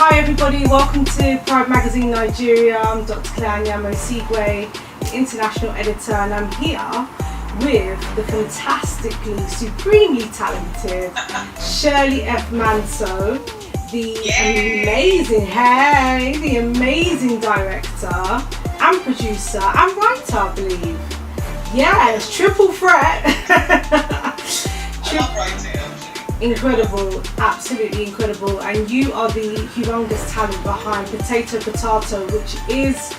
Hi everybody, welcome to Pride Magazine Nigeria. I'm Dr. Claire Anyamo Sigwe, the international editor, and I'm here with the fantastically, supremely talented Shirley F. Manso, the amazing director and producer and writer, I believe. Yes, triple threat. I love writing, actually. Incredible, absolutely incredible. And you are the humongous talent behind Potato, which is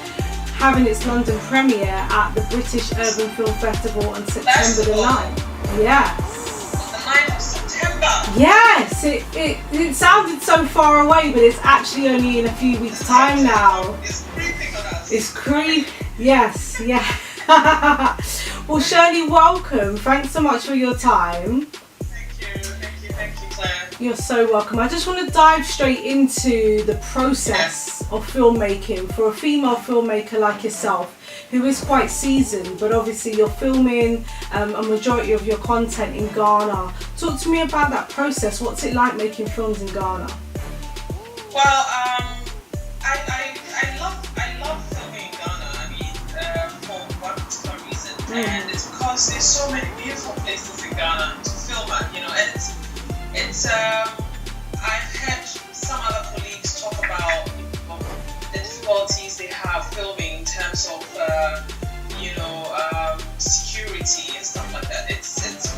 having its London premiere at the British Urban Film Festival on September the 9th. Yes. The 9th of September. Yes, it sounded so far away, but it's actually only in a few weeks' time now. It's creeping on us. It's creepy. Yes, yeah. Well, Shirley, welcome. Thanks so much for your time. Thank you, Claire. You're so welcome. I just want to dive straight into the process of filmmaking for a female filmmaker like yourself, who is quite seasoned, but obviously you're filming a majority of your content in Ghana. Talk to me about that process. What's it like making films in Ghana? Well, I love filming in Ghana. I mean, for one particular reason, and it's because there's so many beautiful places in Ghana to film at. You know, and it's I've heard some other colleagues talk about the difficulties they have filming in terms of security and stuff like that. It's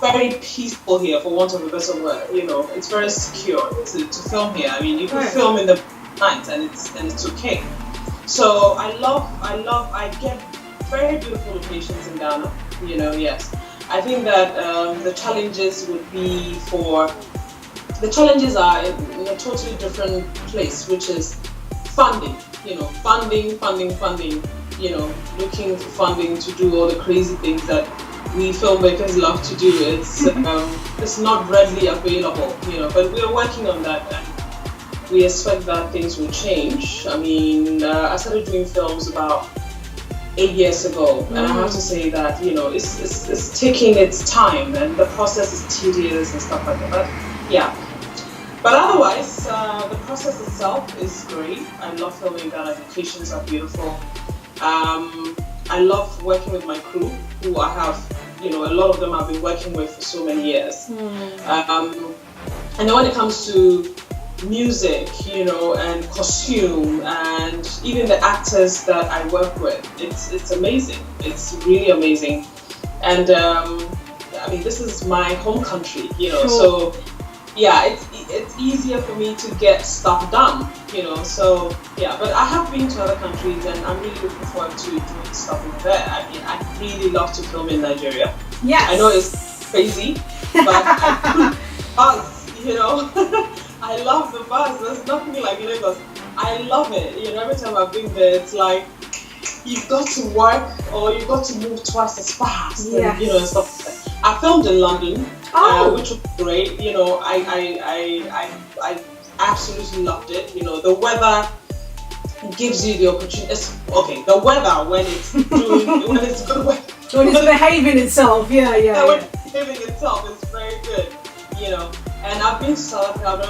very peaceful here, for want of a better word. You know, it's very secure to film here. I mean, you can film in the night and it's okay. So I get very beautiful locations in Ghana. You know, yes. I think that the challenges are in a totally different place, which is funding. You know, funding. You know, looking for funding to do all the crazy things that we filmmakers love to do. It's not readily available. You know, but we're working on that, and we expect that things will change. I mean, I started doing films about 8 years ago, and I have to say that, you know, it's taking its time, and the process is tedious and stuff like that. But yeah, but otherwise, the process itself is great. I love filming Ghana. The locations are beautiful. I love working with my crew, who I have, you know, a lot of them I've been working with for so many years. And then when it comes to music, you know, and costume, and even the actors that I work with, it's amazing. It's really amazing. And I mean, this is my home country, you know, so yeah, it's easier for me to get stuff done, you know. So yeah, but I have been to other countries, and I'm really looking forward to doing stuff over there. I mean, I really love to film in Nigeria. Yes. I know it's crazy, but you know. I love the bus. There's nothing like Lagos. I love it. You know, every time I've been there, it's like you've got to work or you've got to move twice as fast. Yes. And, you know, and stuff like that. I filmed in London, which was great. You know, I absolutely loved it. You know, the weather gives you the opportunity. Okay, the weather when it's doing when it's good weather. When it's behaving itself, When it's behaving itself, it's very good. You know. And I've been to South Africa.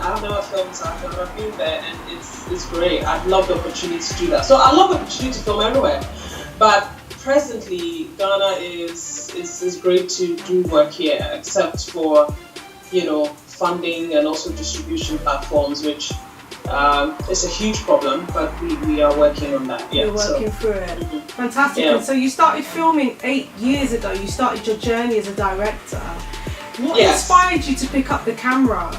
I've never filmed in South Africa. I've been there, and it's great. I'd love the opportunity to do that. So I love the opportunity to film everywhere. But presently, Ghana is great to do work here, except for, you know, funding and also distribution platforms, which is a huge problem. But we are working on that. Yeah, you're working through it. Mm-hmm. Fantastic. Yeah. And so you started filming 8 years ago. You started your journey as a director. What inspired you to pick up the camera?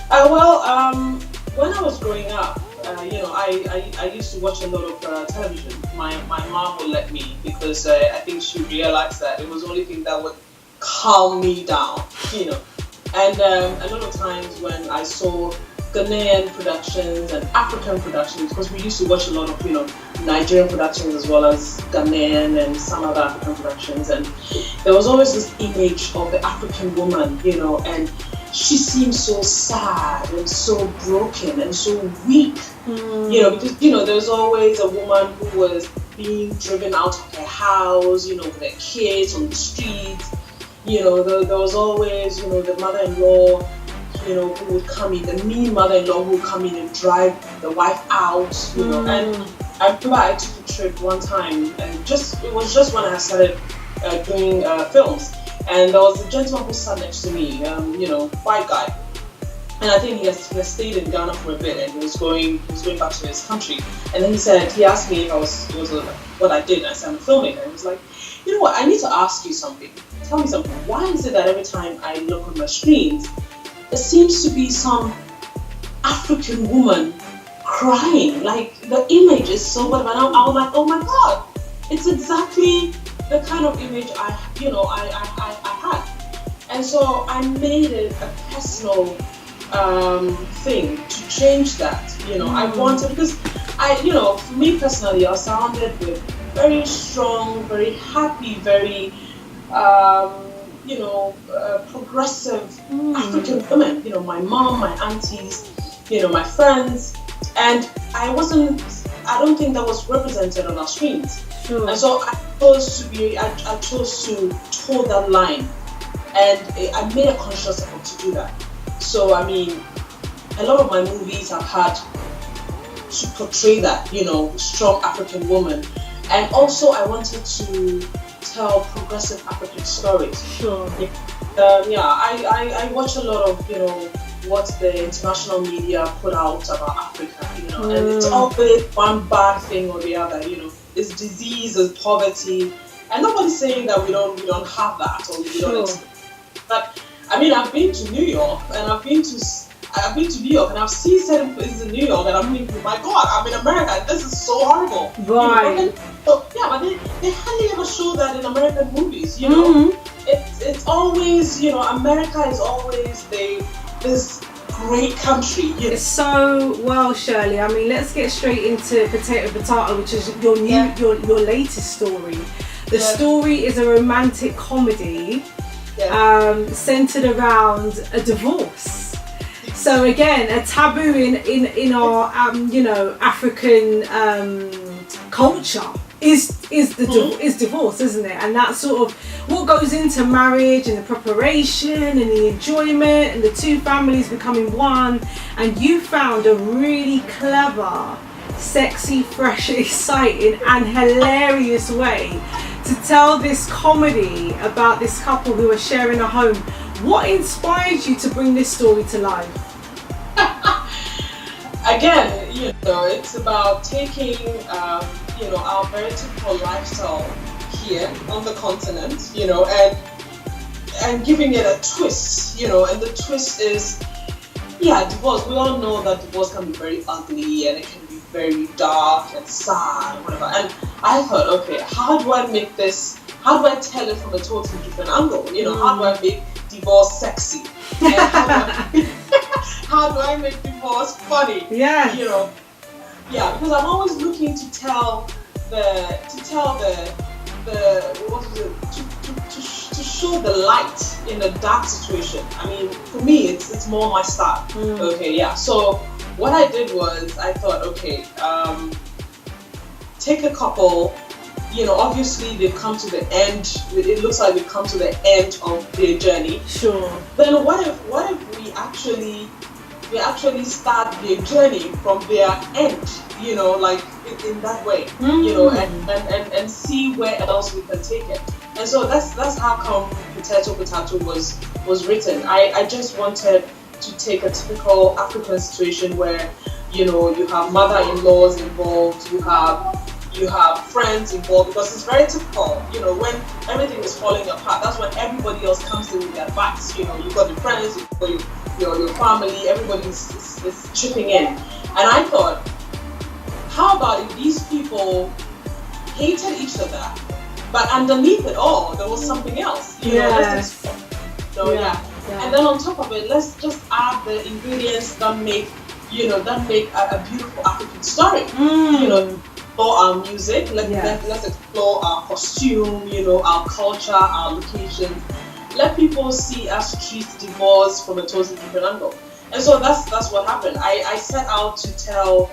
When I was growing up, you know, I used to watch a lot of television. My mom would let me, because I think she realized that it was the only thing that would calm me down, you know. And a lot of times when I saw Ghanaian productions and African productions, because we used to watch a lot of, you know, Nigerian productions as well as Ghanaian and some other African productions, and there was always this image of the African woman, you know, and she seemed so sad and so broken and so weak, you know, because, you know, there was always a woman who was being driven out of her house, you know, with her kids on the streets. You know, there was always, you know, the mother-in-law who would come in, the mean mother-in-law who would come in and drive the wife out, and I remember I took a trip one time, and it was just when I started doing films, and there was a gentleman who sat next to me, white guy, and I think he has stayed in Ghana for a bit, and he was going back to his country, and then he asked me if what I did, and I said I'm a filmmaker, and he was like, you know what, I need to ask you something. Tell me something. Why is it that every time I look on my screens, there seems to be some African woman crying? Like, the image is so whatever. And I was like, oh my God, it's exactly the kind of image I had. And so I made it a personal thing to change that. I wanted, because for me personally, I was surrounded with very strong, very happy, very progressive African women, my mom, my aunties, my friends, and I don't think that was represented on our screens. Sure. And so I chose to toe that line, and I made a conscious effort to do that. So, I mean, a lot of my movies have had to portray that, strong African woman, and also I wanted to tell progressive African stories. Sure. I watch a lot of what the international media put out about Africa, and it's always one bad thing or the other. It's disease, it's poverty, and nobody's saying that we don't have that or we don't. But I mean, I've been to New York, and I've been to New York, and I've seen certain places in New York, and I'm thinking, my God, I'm in America. This is so horrible. Right. But they hardly ever show that in American movies. It's always, America is always this great country. It's so well, Shirley. I mean, let's get straight into Potato, which is your your latest story. The story is a romantic comedy centered around a divorce. So again, a taboo in our African culture is divorce, isn't it? And that's sort of what goes into marriage, and the preparation and the enjoyment and the two families becoming one. And you found a really clever, sexy, fresh, exciting and hilarious way to tell this comedy about this couple who are sharing a home. What inspired you to bring this story to life? Again, it's about taking our very typical lifestyle here on the continent, and giving it a twist, and the twist is, divorce. We all know that divorce can be very ugly, and it can be very dark and sad and whatever. And I thought, okay, how do I tell it from a totally different angle? How do I make divorce sexy? And how do I make divorce funny? Yeah. Because I'm always looking to show the light in a dark situation. I mean, for me, it's more my style. Okay, yeah. So what I did was I thought, okay, take a couple. Obviously they've come to the end. It looks like they've come to the end of their journey. Sure. Then what if we actually start their journey from their end, like in that way, and see where else we can take it. And so that's how come Potato was written. I just wanted to take a typical African situation where, you have mother-in-laws involved, you have friends involved, because it's very typical, when everything is falling apart, that's when everybody else comes in with their advice. You've got your friends, you've got your family, everybody is chipping in. And I thought, how about if these people hated each other, but underneath it all, there was something else, Yes. And then on top of it, let's just add the ingredients that make a beautiful African story. Explore our music, let's explore our costume, our culture, our locations. Let people see us treat divorce from a totally different angle. And so that's what happened. I set out to tell,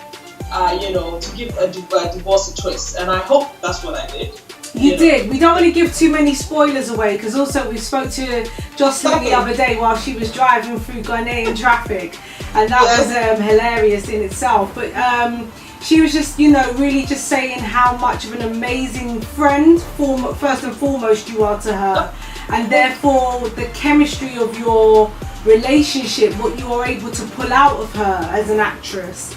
to give a divorce a twist, and I hope that's what I did. You did. We don't want to give too many spoilers away, because also we spoke to Jocelyn the other day while she was driving through Ghanaian traffic, and that was hilarious in itself. But she was just, really just saying how much of an amazing friend, first and foremost, you are to her, and therefore the chemistry of your relationship, what you are able to pull out of her as an actress.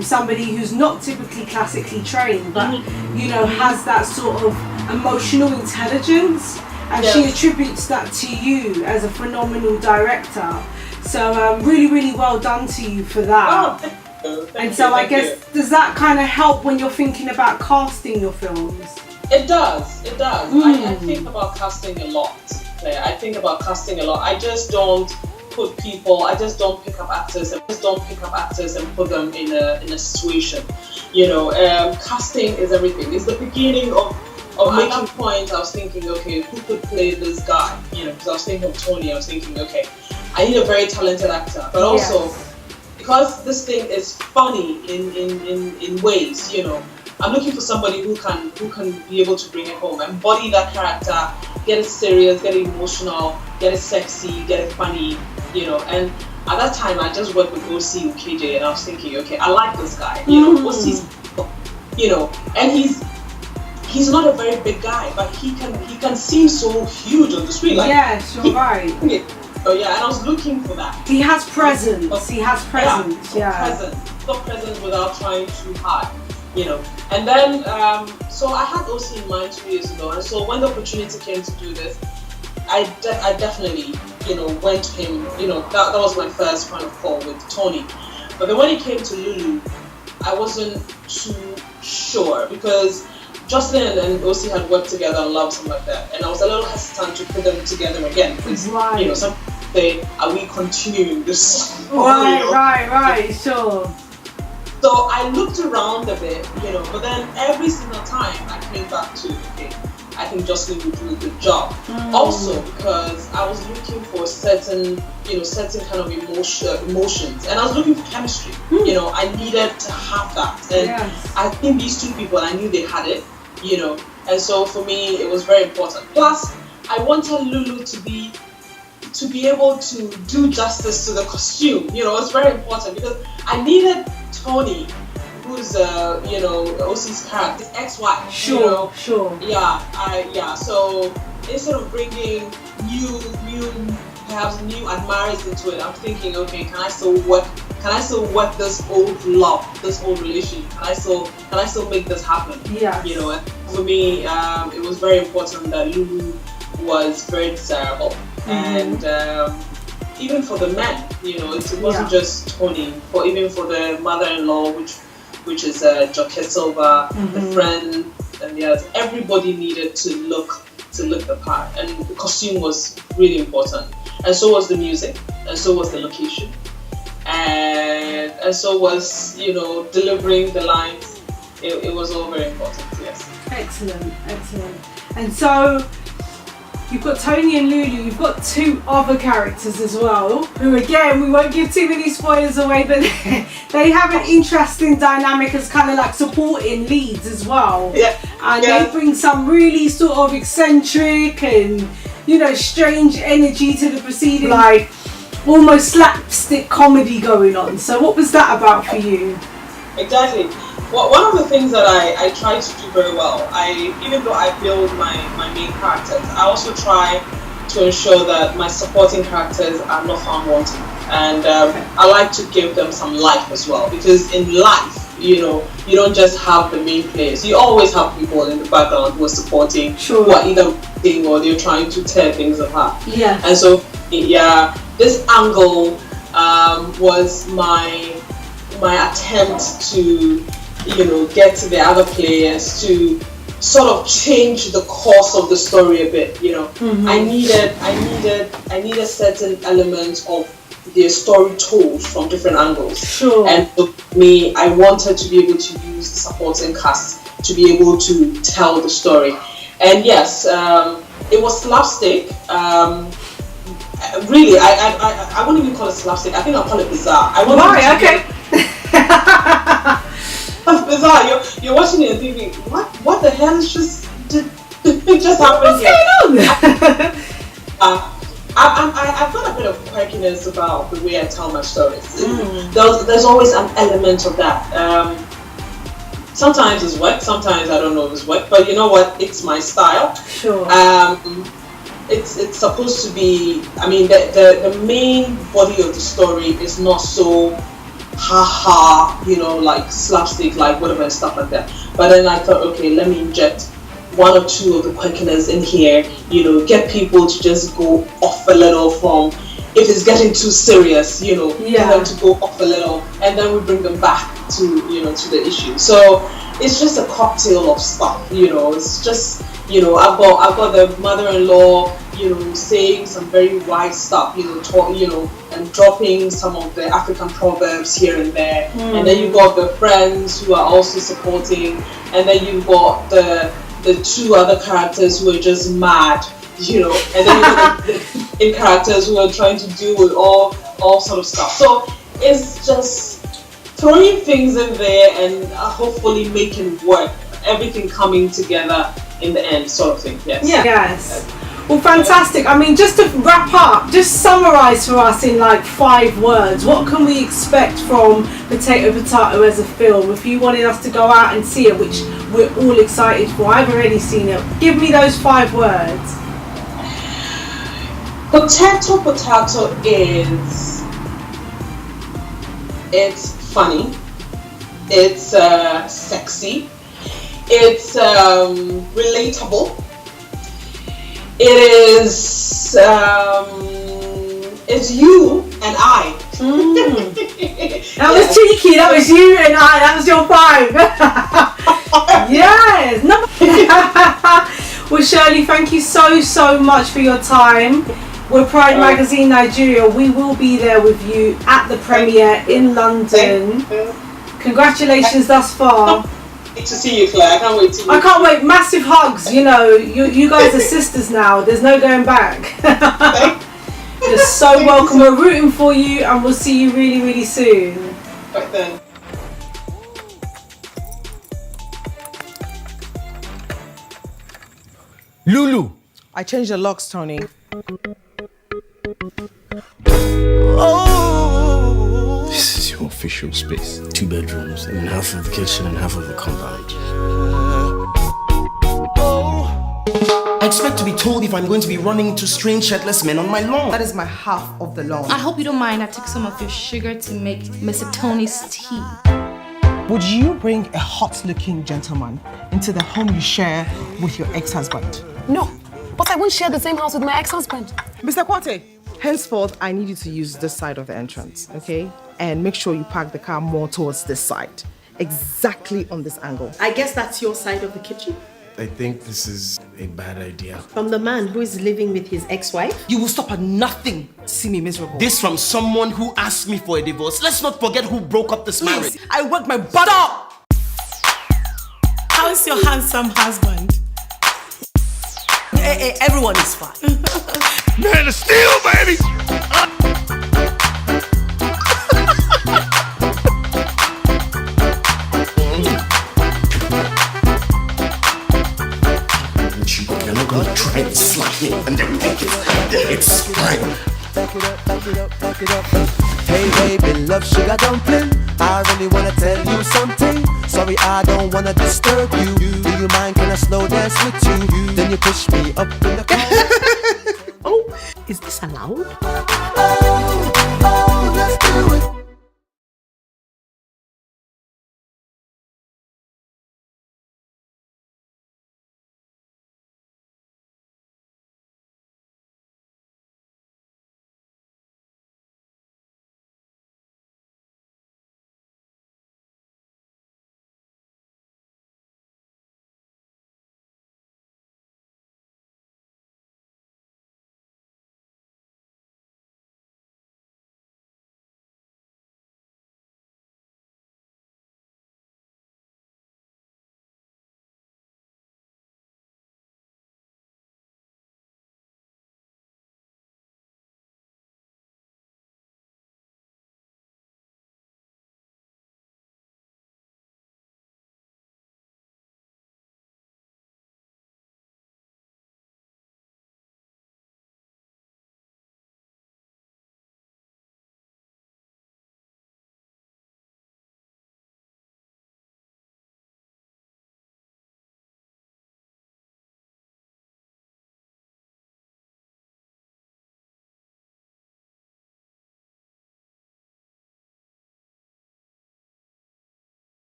Somebody who's not typically classically trained, but has that sort of emotional intelligence, and she attributes that to you as a phenomenal director. So really, really well done to you for that. Thank you. I guess, does that kind of help when you're thinking about casting your films? It does. I think about casting a lot, Claire. I think about casting a lot. I just don't pick up actors and put them in a situation. Casting is everything. It's the beginning of at that point I was thinking, okay, who could play this guy? Because I was thinking of Tony. I was thinking, okay, I need a very talented actor, but also because this thing is funny in ways, I'm looking for somebody who can be able to bring it home, embody that character, get it serious, get it emotional, get it sexy, get it funny, and at that time I just worked with OC and KJ, and I was thinking, okay, I like this guy, OC's, and he's not a very big guy, but he can seem so huge on the screen. Yes, you're right. Oh yeah, and I was looking for that. He has presence. Presence without trying too hard, And then, so I had OC in mind 2 years ago, and so when the opportunity came to do this, I definitely, went to him. That was my first point of call with Tony. But then when it came to Lulu, I wasn't too sure, because Jocelyn and OC had worked together on Love, something like that, and I was a little hesitant to put them together again, because some say, are we continuing this? Right, sure. So I looked around a bit, but then every single time I came back to, okay, I think Jocelyn would do a good job. Also because I was looking for certain kind of emotions, and I was looking for chemistry. I needed to have that, and I think these two people, I knew they had it, and so for me it was very important. Plus, I wanted Lulu to be able to do justice to the costume. It's very important, because I needed Tony, who's OC's character, his ex-wife. Sure. So instead of bringing perhaps new admirers into it, I'm thinking, okay, can I still work this old love, this old relationship? Can I still make this happen? Yeah. And for me, it was very important that Lulu was very desirable, and even for the men, it wasn't just Tony, but even for the mother-in-law, which is Joke Silva, the friend, and everybody needed to look the part, and the costume was really important, and so was the music, and so was the location, and so was delivering the lines. It was all very important. Yes. Excellent. And so, you've got Tony and Lulu, you've got two other characters as well, who again, we won't give too many spoilers away, but they have an interesting dynamic as kind of like supporting leads as well. And they bring some really sort of eccentric and, strange energy to the proceeding, like almost slapstick comedy going on. So what was that about for you? Exactly. Well, one of the things that I try to do very well, even though I build my main characters, I also try to ensure that my supporting characters are not found wanting, and I like to give them some life as well, because in life, you don't just have the main players. You always have people in the background who are supporting, who are either thing or they're trying to tear things apart. Yeah. And so, this angle was my attempt to get to the other players to sort of change the course of the story a bit. I needed certain elements of their story told from different angles. Sure. And for me, I wanted to be able to use the supporting cast to be able to tell the story. And yes, it was slapstick. Really, I wouldn't even call it slapstick. I think I'll call it bizarre. Okay. That's bizarre. You're watching it and thinking, what the hell is just it just happened here. What's going on? I've got a bit of quirkiness about the way I tell my stories. There's always an element of that. Sometimes it's work, sometimes I don't know if it's work, but you know what? It's my style. Sure. It's supposed to be. I mean, the main body of the story is not so ha, like slapstick, like whatever and stuff like that. But then I thought, okay, let me inject one or two of the quirkiness in here, get people to just go off a little from, if it's getting too serious, get them to go off a little, and then we bring them back to, to the issue. So it's just a cocktail of stuff, it's just, I've got the mother-in-law, saying some very wise stuff, and dropping some of the African proverbs here and there. And then you've got the friends who are also supporting, and then you've got the two other characters who are just mad, and then you've got the main characters who are trying to deal with all sort of stuff. So it's just throwing things in there and hopefully making work, everything coming together in the end, sort of thing. Yes. Yes. Well, fantastic. I mean, just to wrap up, just summarize for us in like 5 words. What can we expect from Potato Potato as a film? If you wanted us to go out and see it, which we're all excited for, I've already seen it. Give me those 5 words. Potato Potato is, it's funny, it's sexy, it's relatable. It is, it's you and I. That was cheeky, that was you and I, that was your 5. Yes. No. Well, Shirley, thank you so much for your time. We're Pride Magazine Nigeria. We will be there with you at the premiere in London. Congratulations thus far. To see you, Claire. I can't wait to. I can't wait. Massive hugs. You guys are sisters now. There's no going back. You're so welcome. We're rooting for you, and we'll see you really, really soon. Right then. Lulu. I changed the locks, Tony. This is your official space. 2 bedrooms, and half of the kitchen and half of the compound. I expect to be told if I'm going to be running to strange shirtless men on my lawn. That is my half of the lawn. I hope you don't mind. I took some of your sugar to make Mr. Tony's tea. Would you bring a hot-looking gentleman into the home you share with your ex-husband? No, but I won't share the same house with my ex-husband. Mr. Kwate, henceforth, I need you to use this side of the entrance, okay? And make sure you park the car more towards this side, exactly on this angle. I guess that's your side of the kitchen? I think this is a bad idea. From the man who is living with his ex-wife? You will stop at nothing to see me miserable. This from someone who asked me for a divorce. Let's not forget who broke up this marriage. I worked my butt up! How's your handsome husband? Hey, everyone is fine. Man of steel, baby! You're not gonna try and slap me and then make it. It's fine. Back it up. Hey baby, love sugar dumpling. I really wanna tell you something. Sorry, I don't wanna disturb you. Do you mind? Can I slow dance with you? Then you push me up in the car. Oh, is this allowed? Oh, let's do it.